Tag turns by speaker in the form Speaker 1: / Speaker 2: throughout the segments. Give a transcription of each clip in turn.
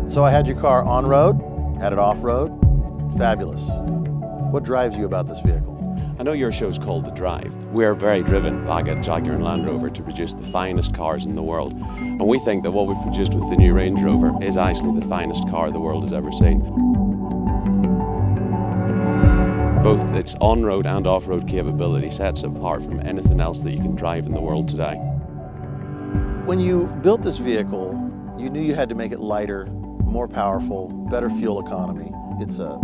Speaker 1: So I had your car on-road, had it off-road, fabulous. What drives you about this vehicle?
Speaker 2: I know your show's called The Drive. We're very driven back at Jaguar and Land Rover to produce the finest cars in the world. And we think that what we've produced with the new Range Rover is actually the finest car the world has ever seen. Both its on-road and off-road capability sets it apart from anything else that you can drive in the world today.
Speaker 1: When you built this vehicle, you knew you had to make it lighter, more powerful, better fuel economy. It's a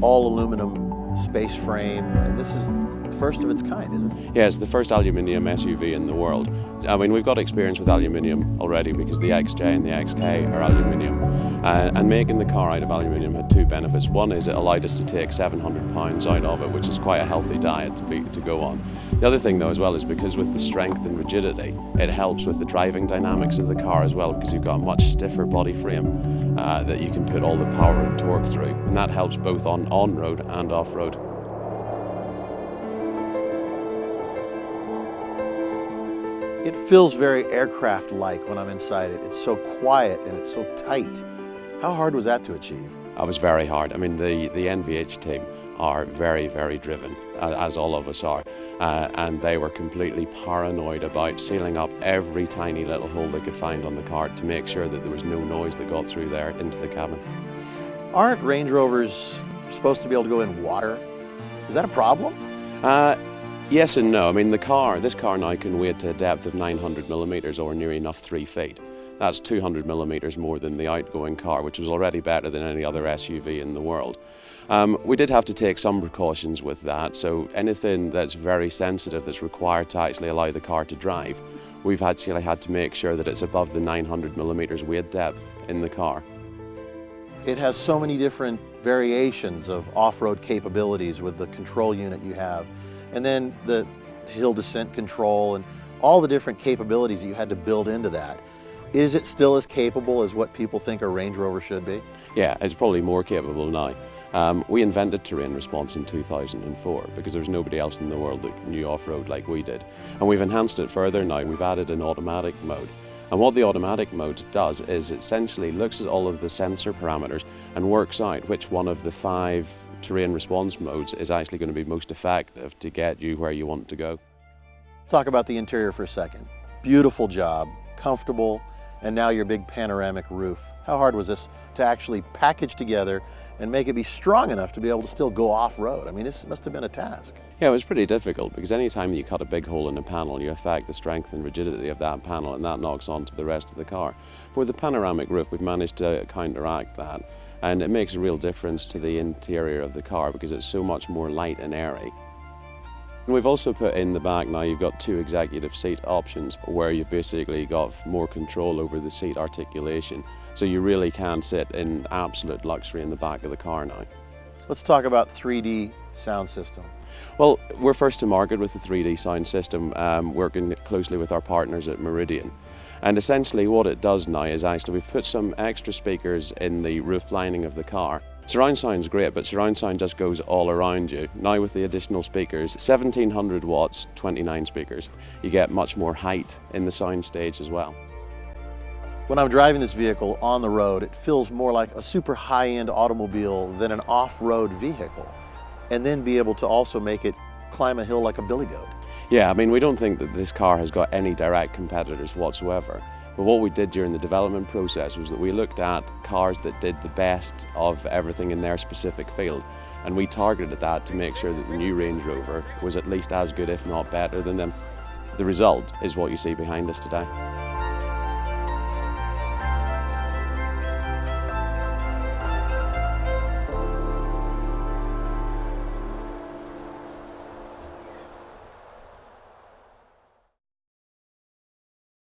Speaker 1: all-aluminum space frame, and this is the first of its kind, isn't it?
Speaker 2: Yeah, it's the first aluminium SUV in the world. I mean, we've got experience with aluminium already because the XJ and the XK are aluminium. And making the car out of aluminium had two benefits. One is it allowed us to take 700 pounds out of it, which is quite a healthy diet to go on. The other thing, though, as well, is because with the strength and rigidity, it helps with the driving dynamics of the car as well, because you've got a much stiffer body frame that you can put all the power and torque through. And that helps both on-road and off-road.
Speaker 1: It feels very aircraft-like when I'm inside it. It's so quiet and it's so tight. How hard was that to achieve?
Speaker 2: That was very hard. I mean, the NVH team are very, very driven, as all of us are. And they were completely paranoid about sealing up every tiny little hole they could find on the car to make sure that there was no noise that got through there into the cabin.
Speaker 1: Aren't Range Rovers supposed to be able to go in water? Is that a problem?
Speaker 2: Yes and no. I mean, this car now can wade to a depth of 900 millimeters, or near enough 3 feet. That's 200 millimeters more than the outgoing car, which was already better than any other SUV in the world. We did have to take some precautions with that, so anything that's very sensitive that's required to actually allow the car to drive, we've actually had to make sure that it's above the 900 millimeters wade depth in the car.
Speaker 1: It has so many different variations of off-road capabilities with the control unit you have, and then the hill descent control and all the different capabilities that you had to build into that. Is it still as capable as what people think a Range Rover should be?
Speaker 2: Yeah, it's probably more capable now. We invented terrain response in 2004 because there was nobody else in the world that knew off-road like we did. And we've enhanced it further now. We've added an automatic mode. And what the automatic mode does is essentially looks at all of the sensor parameters and works out which one of the 5 terrain response modes is actually going to be most effective to get you where you want to go.
Speaker 1: Let's talk about the interior for a second. Beautiful job, comfortable, and now your big panoramic roof. How hard was this to actually package together and make it be strong enough to be able to still go off-road? I mean, this must have been a task.
Speaker 2: Yeah, it was pretty difficult because any time you cut a big hole in a panel, you affect the strength and rigidity of that panel, and that knocks onto the rest of the car. With the panoramic roof, we've managed to counteract that, and it makes a real difference to the interior of the car because it's so much more light and airy. And we've also put in the back now, you've got 2 executive seat options where you've basically got more control over the seat articulation. So you really can sit in absolute luxury in the back of the car now.
Speaker 1: Let's talk about 3D sound system.
Speaker 2: Well, we're first to market with the 3D sound system, working closely with our partners at Meridian. And essentially what it does now is actually we've put some extra speakers in the roof lining of the car. Surround sound's great, but surround sound just goes all around you. Now with the additional speakers, 1700 watts, 29 speakers, you get much more height in the sound stage as well.
Speaker 1: When I'm driving this vehicle on the road, it feels more like a super high-end automobile than an off-road vehicle. And then be able to also make it climb a hill like a billy goat.
Speaker 2: Yeah, I mean, we don't think that this car has got any direct competitors whatsoever. But what we did during the development process was that we looked at cars that did the best of everything in their specific field. And we targeted that to make sure that the new Range Rover was at least as good, if not better, than them. The result is what you see behind us today.